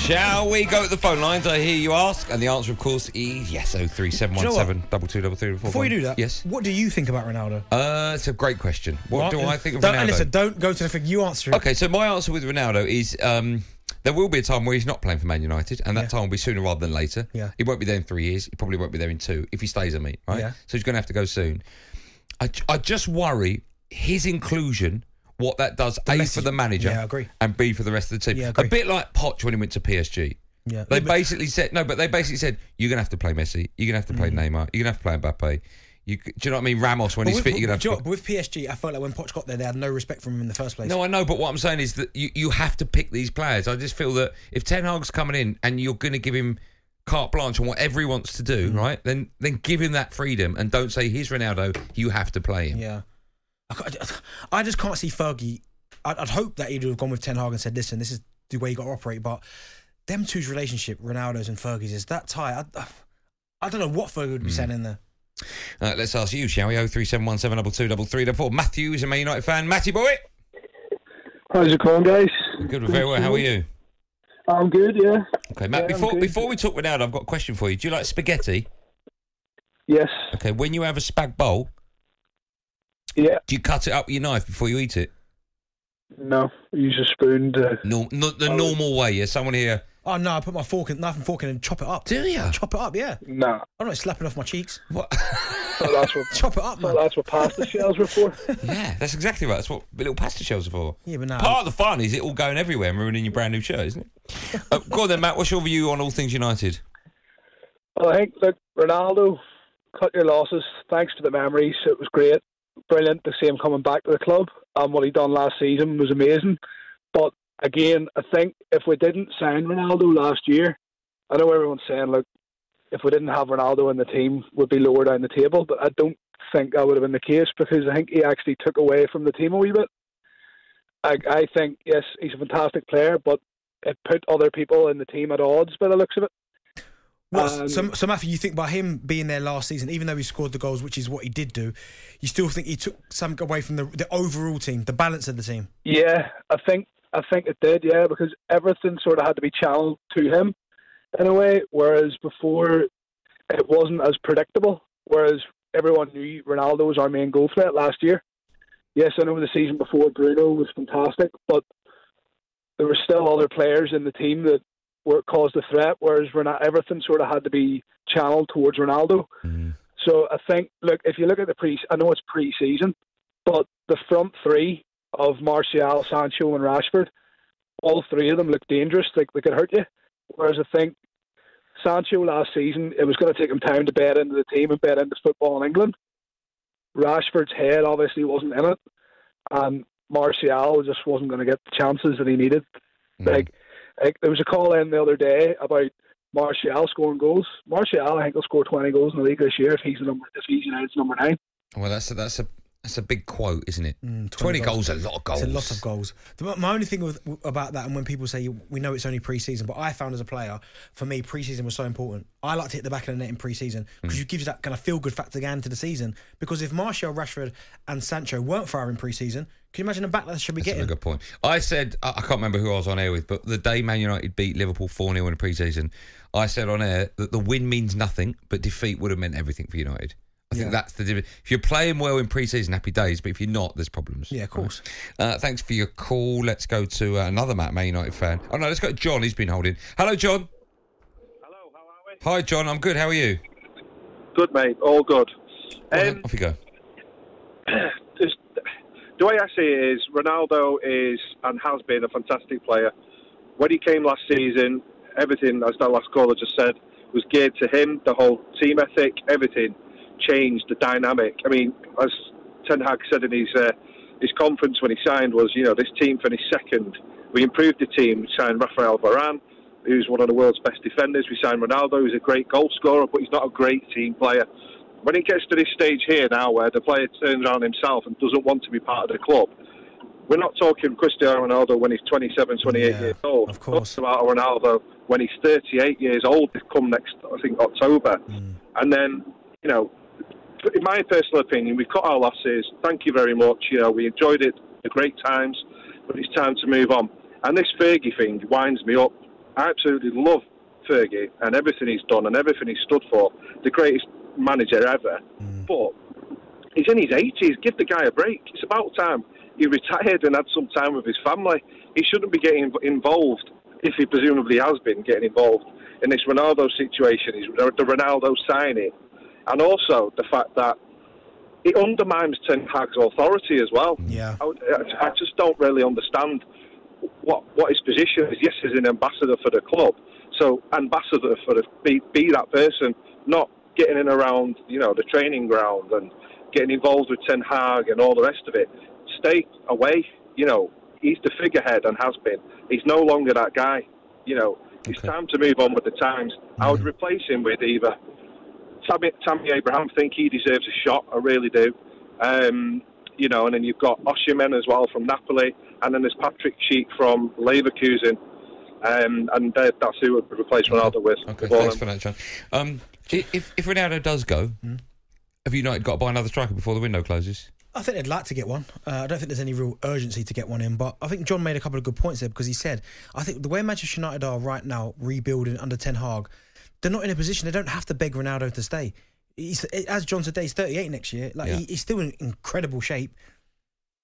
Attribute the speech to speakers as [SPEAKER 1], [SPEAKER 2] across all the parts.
[SPEAKER 1] Shall we go to the phone lines? I hear you ask, and the answer, of course, is yes. 03717 2233.
[SPEAKER 2] Before you do that,
[SPEAKER 1] yes.
[SPEAKER 2] What do you think about Ronaldo?
[SPEAKER 1] It's a great question. What do I think of Ronaldo?
[SPEAKER 2] Listen, don't go to the thing. You answer it.
[SPEAKER 1] Okay, so my answer with Ronaldo is there will be a time where he's not playing for Man United, and that time will be sooner rather than later.
[SPEAKER 2] Yeah.
[SPEAKER 1] He won't be there in 3 years. He probably won't be there in 2 if he stays at me, right?
[SPEAKER 2] Yeah.
[SPEAKER 1] So he's going to have to go soon. I just worry his inclusion, what that does, A, for the manager,
[SPEAKER 2] I agree,
[SPEAKER 1] and B, for the rest of the team.
[SPEAKER 2] Yeah,
[SPEAKER 1] a bit like Poch when he went to PSG.
[SPEAKER 2] Yeah.
[SPEAKER 1] They basically said, you're going to have to play Messi, you're going to have to play Neymar, you're going to have to play Mbappe. Do you know what I mean? Ramos, when he's fit, you're going to have to...
[SPEAKER 2] But with PSG, I felt like when Poch got there, they had no respect for him in the first place.
[SPEAKER 1] No, I know, but what I'm saying is that you have to pick these players. I just feel that if Ten Hag's coming in and you're going to give him carte blanche on whatever he wants to do, right, then give him that freedom and don't say, here's Ronaldo, you have to play him.
[SPEAKER 2] Yeah. I just can't see Fergie... I'd hope that he'd have gone with Ten Hag and said, listen, this is the way you got to operate, but them two's relationship, Ronaldo's and Fergie's, is that tight. I don't know what Fergie would be saying in there.
[SPEAKER 1] Let's ask you, shall we? 03717 223334. Matthew is a Man United fan. Matty boy!
[SPEAKER 3] How's it going, guys?
[SPEAKER 1] Good, very well. How are you?
[SPEAKER 3] I'm good, yeah.
[SPEAKER 1] Okay, Matt, before we talk Ronaldo, I've got a question for you. Do you like spaghetti?
[SPEAKER 3] Yes.
[SPEAKER 1] Okay, when you have a spag bowl,
[SPEAKER 3] do
[SPEAKER 1] you cut it up with your knife before you eat it?
[SPEAKER 3] No, use a spoon to...
[SPEAKER 1] No, not the normal way, yeah? Someone here...
[SPEAKER 2] Oh, no, I put my knife and fork in and chop it up.
[SPEAKER 1] Do you?
[SPEAKER 2] Chop it up, yeah.
[SPEAKER 3] Nah.
[SPEAKER 2] I'm not slapping off my cheeks.
[SPEAKER 1] What?
[SPEAKER 2] Chop it up, man.
[SPEAKER 3] That's what pasta shells were for.
[SPEAKER 1] Yeah, that's exactly right. That's what little pasta shells are for.
[SPEAKER 2] Yeah, but no.
[SPEAKER 1] Part of the fun is it all going everywhere and ruining your brand new shirt, isn't it? Go on then, Matt. What's your view on all things United?
[SPEAKER 3] Well, I think, look, Ronaldo, cut your losses. Thanks to the memories. It was great. Brilliant to see him coming back to the club. What he done last season was amazing. But again, I think if we didn't sign Ronaldo last year, I know everyone's saying, look, if we didn't have Ronaldo in the team, we'd be lower down the table. But I don't think that would have been the case because I think he actually took away from the team a wee bit. I think, yes, he's a fantastic player, but it put other people in the team at odds by the looks of it.
[SPEAKER 2] So Matthew, you think by him being there last season, even though he scored the goals, which is what he did do, you still think he took something away from the overall team, the balance of the team?
[SPEAKER 3] Yeah, I think it did, yeah, because everything sort of had to be channeled to him in a way, whereas before it wasn't as predictable, whereas everyone knew Ronaldo was our main goal threat last year. Yes, I know the season before Bruno was fantastic, but there were still other players in the team that caused a threat, whereas everything sort of had to be channeled towards Ronaldo. Mm. So I think, look, if you look at I know it's pre-season, but the front three of Martial, Sancho and Rashford, all three of them look dangerous, like they could hurt you. Whereas I think Sancho last season, it was going to take him time to bed into the team and bed into football in England. Rashford's head obviously wasn't in it, and Martial just wasn't going to get the chances that he needed. Mm. Like there was a call in the other day about Martial scoring goals. Martial, I think, will score 20 goals in the league this year if he's United's number 9.
[SPEAKER 1] Well, that's a big quote, isn't it? 20 goals is a lot of goals.
[SPEAKER 2] It's a lot of goals. My only thing about that, and when people say we know it's only pre-season, but I found as a player, for me, pre-season was so important. I like to hit the back of the net in pre-season because it gives you that kind of feel-good factor going into the season. Because if Martial, Rashford and Sancho weren't firing pre-season, can you imagine the backlash should be getting?
[SPEAKER 1] That's a good point. I said, I can't remember who I was on air with, but the day Man United beat Liverpool 4-0 in the pre-season, I said on air that the win means nothing, but defeat would have meant everything for United. I think that's the difference. If you're playing well in pre-season, happy days, but if you're not, there's problems.
[SPEAKER 2] Yeah, of course.
[SPEAKER 1] Thanks for your call. Let's go to another Man United fan. Oh, no, let's go to John. He's been holding. Hello, John.
[SPEAKER 4] Hello, how are we?
[SPEAKER 1] Hi, John. I'm good. How are you?
[SPEAKER 4] Good, mate. All good.
[SPEAKER 1] Off you go.
[SPEAKER 4] The way I see it is Ronaldo is and has been a fantastic player. When he came last season, everything, as that last caller just said, was geared to him. The whole team ethic, everything changed, the dynamic. I mean, as Ten Hag said in his conference when he signed was, this team finished second. We improved the team. We signed Rafael Varane, who's one of the world's best defenders. We signed Ronaldo, who's a great goal scorer, but he's not a great team player. When it gets to this stage here now where the player turns around himself and doesn't want to be part of the club, we're not talking Cristiano Ronaldo when he's 27, 28 years old.
[SPEAKER 2] Of course.
[SPEAKER 4] We're talking about Ronaldo when he's 38 years old, come next, I think, October. And then, in my personal opinion, we've cut our losses. Thank you very much. We enjoyed it, the great times, but it's time to move on. And this Fergie thing winds me up. I absolutely love Fergie and everything he's done and everything he's stood for. The greatest manager ever. But he's in his 80s. Give the guy a break. It's about time he retired and had some time with his family. He shouldn't be getting involved, if he presumably has been getting involved, in this Ronaldo situation, the Ronaldo signing, and also the fact that it undermines Ten Hag's authority as well.
[SPEAKER 2] Yeah,
[SPEAKER 4] I just don't really understand what his position is. Yes, he's an ambassador for the club, so ambassador for be that person, not getting in around the training ground and getting involved with Ten Hag and all the rest of it. Stay away. He's the figurehead and has been. He's no longer that guy. It's time to move on with the times. I would replace him with either Tammy Abraham. I think he deserves a shot. I really do. And then you've got Osimhen as well from Napoli, and then there's Patrick Schick from Leverkusen. And that's who would replace Ronaldo with.
[SPEAKER 1] Okay, thanks for that, John. If Ronaldo does go, have United got to buy another striker before the window closes?
[SPEAKER 2] I think they'd like to get one. I don't think there's any real urgency to get one in, but I think John made a couple of good points there, because he said, I think the way Manchester United are right now, rebuilding under Ten Hag, they're not in a position, they don't have to beg Ronaldo to stay. As John said, he's 38 next year. He's still in incredible shape.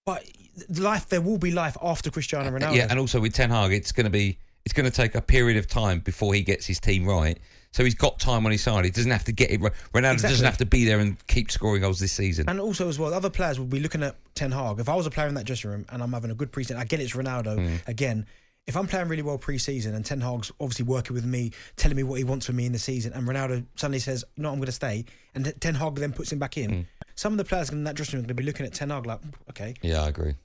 [SPEAKER 2] But there will be life after Cristiano Ronaldo.
[SPEAKER 1] Yeah, and also with Ten Hag, it's going to take a period of time before he gets his team right. So he's got time on his side. He doesn't have to get it right. Ronaldo doesn't have to be there and keep scoring goals this season.
[SPEAKER 2] And also as well, other players will be looking at Ten Hag. If I was a player in that dressing room and I'm having a good pre-season, I get it's Ronaldo again. If I'm playing really well pre-season and Ten Hag's obviously working with me, telling me what he wants from me in the season, and Ronaldo suddenly says, I'm going to stay, and Ten Hag then puts him back in, some of the players in that dressing room are going to be looking at Ten Hag like, okay.
[SPEAKER 1] Yeah, I agree.